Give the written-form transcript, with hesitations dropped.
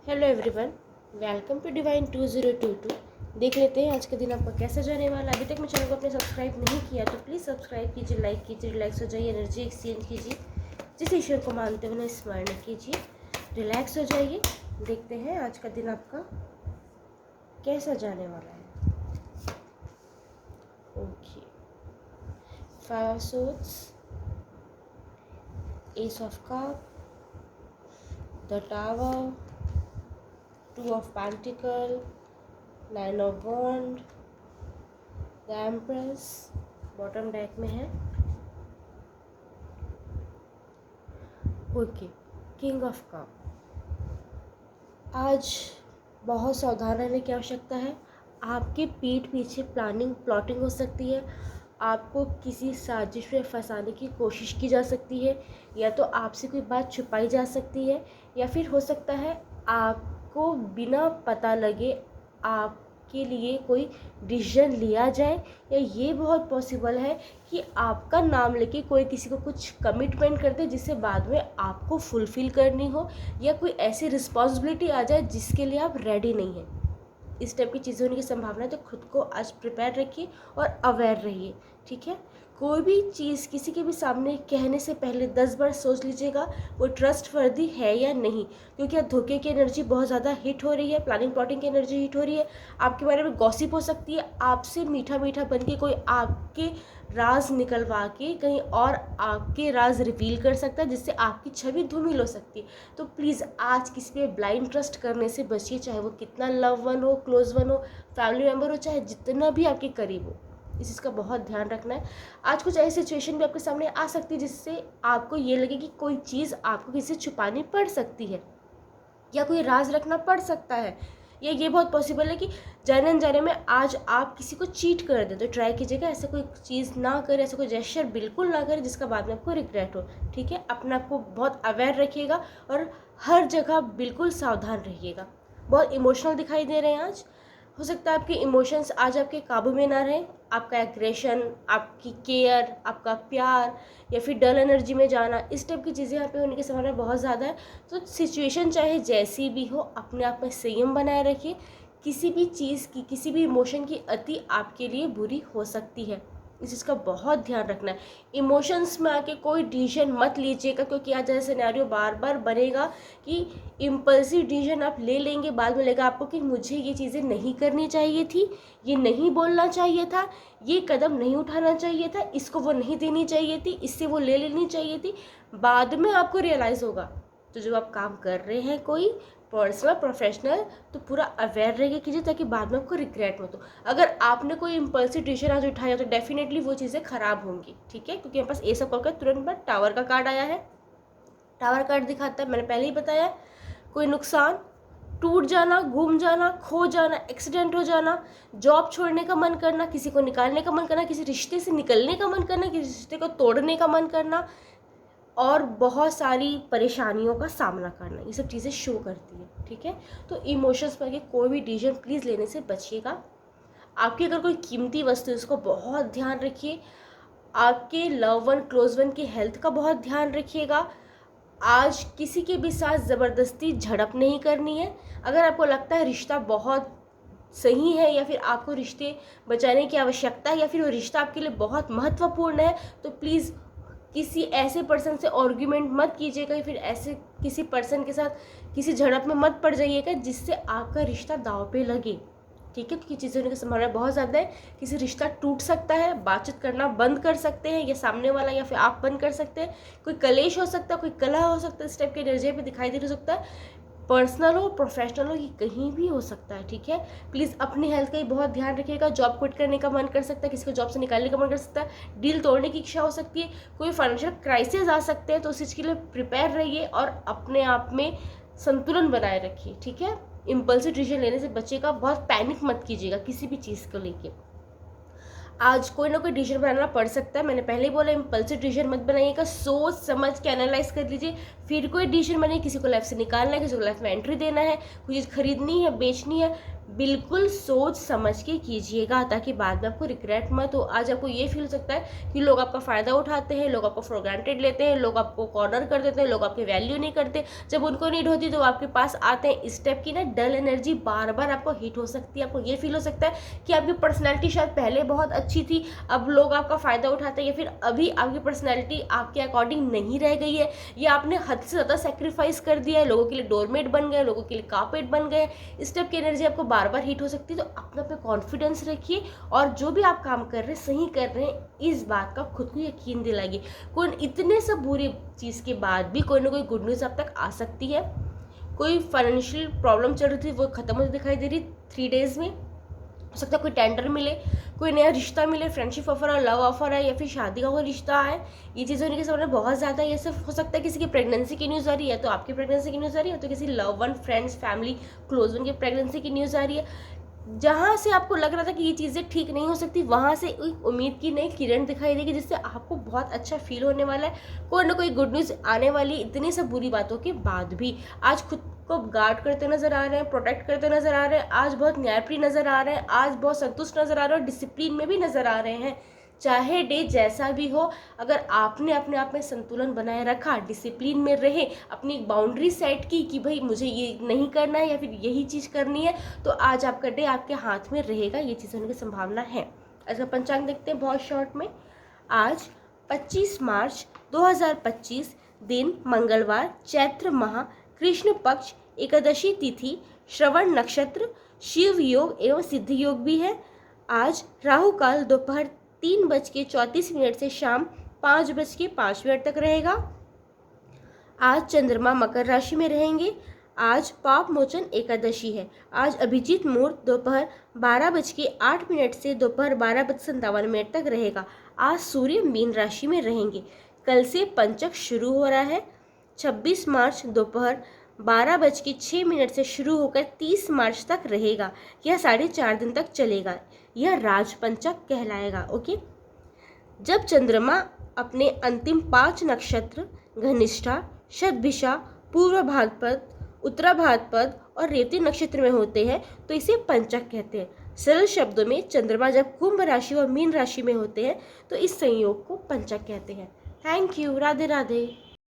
Hello everyone, welcome to divine 2022। देख लेते हैं आज का दिन आपका कैसा जाने वाला है। अभी तक मेरे चैनल को आपने सब्सक्राइब नहीं किया तो प्लीज़ सब्सक्राइब कीजिए, लाइक कीजिए, रिलैक्स हो जाइए, एनर्जी एक्सचेंज कीजिए, जिस ईश्वर को मानते हुए स्मरण कीजिए, रिलैक्स हो जाइए। देखते हैं आज का दिन आपका कैसा जाने वाला है। Okay, 5 of swords, S of cup, the tower, 2 of Pentacle, 9 of Wand, the empress bottom deck में है। Okay, king of cup. आज बहुत सावधान रहने की आवश्यकता है। आपके पीठ पीछे प्लॉटिंग हो सकती है। आपको किसी साजिश में फंसाने की कोशिश की जा सकती है, या तो आपसे कोई बात छुपाई जा सकती है, या फिर हो सकता है आपको बिना पता लगे आपके लिए कोई डिसीजन लिया जाए, या ये बहुत पॉसिबल है कि आपका नाम लेके कोई किसी को कुछ कमिटमेंट कर दे जिससे बाद में आपको फुलफ़िल करनी हो, या कोई ऐसी रिस्पॉन्सिबिलिटी आ जाए जिसके लिए आप रेडी नहीं हैं। इस टाइप की चीज़ें होने की संभावना है, तो खुद को आज प्रिपेयर रखिए और अवेयर रहिए। ठीक है, कोई भी चीज़ किसी के भी सामने कहने से पहले 10 बार सोच लीजिएगा वो ट्रस्टवर्दी है या नहीं, क्योंकि अब धोखे की एनर्जी बहुत ज़्यादा हिट हो रही है, प्लानिंग प्लॉटिंग की एनर्जी हिट हो रही है। आपके बारे में गॉसिप हो सकती है, आपसे मीठा मीठा बन के कोई आपके राज निकलवा के कहीं और आपके राज रिवील कर सकता है, जिससे आपकी छवि धूमिल हो सकती है। तो प्लीज़ आज किसी पे ब्लाइंड ट्रस्ट करने से बचिए, चाहे वो कितना लव वन हो, क्लोज वन हो, फैमिली मेम्बर हो, चाहे जितना भी आपके करीब हो। इस चीज़ का बहुत ध्यान रखना है। आज कुछ ऐसी सिचुएशन भी आपके सामने आ सकती है जिससे आपको ये लगे कि कोई चीज़ आपको किसी से छुपानी पड़ सकती है, या कोई राज रखना पड़ सकता है, या ये बहुत पॉसिबल है कि जाने अनजाने में आज आप किसी को चीट कर दें। तो ट्राई कीजिएगा ऐसा कोई चीज़ ना करें, ऐसा कोई जेस्चर बिल्कुल ना करें जिसका बाद में आपको रिग्रेट हो। ठीक है, अपने आप को बहुत अवेयर रखिएगा और हर जगह बिल्कुल सावधान रहिएगा। बहुत इमोशनल दिखाई दे रहे हैं आज। हो सकता है आपके इमोशंस आज आपके काबू में ना रहें। आपका एग्रेशन, आपकी केयर, आपका प्यार, या फिर डल एनर्जी में जाना, इस टाइप की चीज़ें यहाँ पे होने की संभावना बहुत ज़्यादा है। तो सिचुएशन चाहे जैसी भी हो, अपने आप में संयम बनाए रखिए। किसी भी चीज़ की, किसी भी इमोशन की अति आपके लिए बुरी हो सकती है। इस चीज़ का बहुत ध्यान रखना है। इमोशंस में आके कोई डिसीजन मत लीजिएगा, क्योंकि आज ऐसा सिनेरियो बार बार बनेगा कि इम्पल्सिव डिसीजन आप ले लेंगे, बाद में लगेगा आपको कि मुझे ये चीज़ें नहीं करनी चाहिए थी, ये नहीं बोलना चाहिए था, ये कदम नहीं उठाना चाहिए था, इसको वो नहीं देनी चाहिए थी, इससे वो ले लेनी चाहिए थी। बाद में आपको रियलाइज़ होगा। तो जब आप काम कर रहे हैं कोई पर्सनल प्रोफेशनल, तो पूरा अवेयर रह के कीजिए ताकि बाद में आपको रिग्रेट मत हो। अगर आपने कोई इम्पल्सिव डिसीजन आज उठाया तो डेफिनेटली वो चीज़ें खराब होंगी। ठीक है, क्योंकि मेरे पास ए सब कॉल का तुरंत बाद टावर का कार्ड आया है। टावर कार्ड दिखाता है, मैंने पहले ही बताया, कोई नुकसान, टूट जाना, घूम जाना, खो जाना, एक्सीडेंट हो जाना, जॉब छोड़ने का मन करना, किसी को निकालने का मन करना, किसी रिश्ते से निकलने का मन करना, किसी रिश्ते को तोड़ने का मन करना, और बहुत सारी परेशानियों का सामना करना, ये सब चीज़ें शो करती है। ठीक है, तो इमोशंस पर कोई भी डिसीजन प्लीज़ लेने से बचिएगा। आपकी अगर कोई कीमती वस्तु है उसको बहुत ध्यान रखिए। आपके लव वन, क्लोज वन की हेल्थ का बहुत ध्यान रखिएगा। आज किसी के भी साथ ज़बरदस्ती झड़प नहीं करनी है। अगर आपको लगता है रिश्ता बहुत सही है, या फिर आपको रिश्ते बचाने की आवश्यकता है, या फिर वो रिश्ता आपके लिए बहुत महत्वपूर्ण है, तो प्लीज़ किसी ऐसे पर्सन से आर्ग्यूमेंट मत कीजिएगा, या फिर ऐसे किसी पर्सन के साथ किसी झड़प में मत पड़ जाइएगा जिससे आपका रिश्ता दांव पे लगे। ठीक है, क्योंकि चीज़ें होने की संभावना बहुत ज़्यादा है। किसी रिश्ता टूट सकता है, बातचीत करना बंद कर सकते हैं, या सामने वाला या फिर आप बंद कर सकते हैं। कोई कलेश हो सकता है, कोई कलह हो सकता है, इस टाइप की एनर्जी पे दिखाई दे सकता है। पर्सनल हो, प्रोफेशनल हो, ये कहीं भी हो सकता है। ठीक है, प्लीज़ अपनी हेल्थ का ही बहुत ध्यान रखिएगा। जॉब क्विट करने का मन कर सकता है, किसी को जॉब से निकालने का मन कर सकता है, डील तोड़ने की इच्छा हो सकती है, कोई फाइनेंशियल क्राइसिस आ सकते हैं, तो उस चीज़ के लिए प्रिपेयर रहिए और अपने आप में संतुलन बनाए रखिए। ठीक है, इम्पल्सिव डिसीजन लेने से बचेगा, बहुत पैनिक मत कीजिएगा किसी भी चीज़ को लेके। आज कोई ना कोई डिसीजन बनाना पड़ सकता है, मैंने पहले ही बोला इम्पल्सिव डिसीजन मत बनाइएगा, सोच समझ के एनालाइज कर लीजिए, फिर कोई डिसीजन बनाइए। किसी को लाइफ से निकालना है, किसी को लाइफ में एंट्री देना है, कोई चीज़ खरीदनी है, बेचनी है, बिल्कुल सोच समझ के कीजिएगा ताकि बाद में आपको रिग्रेट मत हो। आज आपको ये फील हो सकता है कि लोग आपका फ़ायदा उठाते हैं, लोग आपको फॉर ग्रांटेड लेते हैं, लोग आपको कॉर्नर कर देते हैं, लोग आपकी वैल्यू नहीं करते। जब उनको नीड होती है तो वो आपके पास आते हैं। इस टाइप की ना डल एनर्जी बार बार आपको हिट हो सकती है। आपको ये फील हो सकता है कि आपकी पर्सनैलिटी शायद पहले बहुत अच्छी थी, अब लोग आपका फ़ायदा उठाते हैं, या फिर अभी आपकी पर्सनैलिटी आपके अकॉर्डिंग नहीं रह गई है, या आपने हद से ज़्यादा सेक्रीफाइस कर दिया है, लोगों के लिए डोरमेट बन गए, लोगों के लिए कारपेट बन गए। इस टाइप की एनर्जी आपको बार बार हिट हो सकती है। तो अपने पे कॉन्फिडेंस रखिए और जो भी आप काम कर रहे हैं सही कर रहे हैं, इस बात का खुद को यकीन दिलाइए। कोई इतने सब बुरी चीज़ के बाद भी कोई ना कोई गुड न्यूज़ आप तक आ सकती है। कोई फाइनेंशियल प्रॉब्लम चल रही थी वो ख़त्म होती दिखाई दे रही 3 डेज़ में। हो सकता है कोई टेंडर मिले, कोई नया रिश्ता मिले, फ्रेंडशिप ऑफर है, लव ऑफर है, या फिर शादी का कोई रिश्ता है। ये चीज़ होने के समय बहुत ज़्यादा ये सब हो सकता है। किसी की प्रेगनेंसी की न्यूज़ आ रही है, तो आपकी प्रेगनेंसी की न्यूज़ आ रही है, तो किसी love one, friends, family, close one की प्रेगनेंसी की न्यूज़ आ रही है। जहाँ से आपको लग रहा था कि ये चीज़ें ठीक नहीं हो सकती, वहाँ से एक उम्मीद की नई किरण दिखाई देगी, जिससे आपको बहुत अच्छा फील होने वाला है। कोई ना कोई गुड न्यूज़ आने वाली, इतनी सब बुरी बातों के बाद भी। आज खुद को गार्ड करते नजर आ रहे हैं, प्रोटेक्ट करते नजर आ रहे हैं, आज बहुत न्यायप्रिय नजर आ रहे हैं, आज बहुत संतुष्ट नजर आ रहे हैं और डिसिप्लिन में भी नजर आ रहे हैं। चाहे डे जैसा भी हो, अगर आपने अपने आप में संतुलन बनाए रखा, डिसिप्लिन में रहे, अपनी बाउंड्री सेट की कि भाई मुझे ये नहीं करना है या फिर यही चीज़ करनी है, तो आज आपका डे आपके हाथ में रहेगा। ये चीज़ होने की संभावना है। अच्छा, पंचांग देखते हैं बहुत शॉर्ट में। आज 25 मार्च 2025 दिन मंगलवार, चैत्र माह, कृष्ण पक्ष, एकादशी तिथि, श्रवण नक्षत्र, शिव योग एवं सिद्ध योग भी है। आज राहु काल दोपहर 3:34 से शाम 5:05 तक रहेगा। आज चंद्रमा मकर राशि में रहेंगे। आज पाप मोचन एकादशी है। आज अभिजीत मुहूर्त दोपहर 12:08 से दोपहर 12:57 तक रहेगा। आज सूर्य मीन राशि में रहेंगे। कल से पंचक शुरू हो रहा है। 26 मार्च दोपहर 12:06 से शुरू होकर 30 मार्च तक रहेगा। यह 4.5 दिन तक चलेगा। यह राजपंचक कहलाएगा। ओके। जब चंद्रमा अपने अंतिम 5 नक्षत्र घनिष्ठा, शतभिषा, पूर्व भाद्रपद, उत्तराभाद्रपद और रेवती नक्षत्र में होते हैं तो इसे पंचक कहते हैं। सरल शब्दों में चंद्रमा जब कुंभ राशि और मीन राशि में होते हैं तो इस संयोग को पंचक कहते हैं। Thank you. राधे राधे।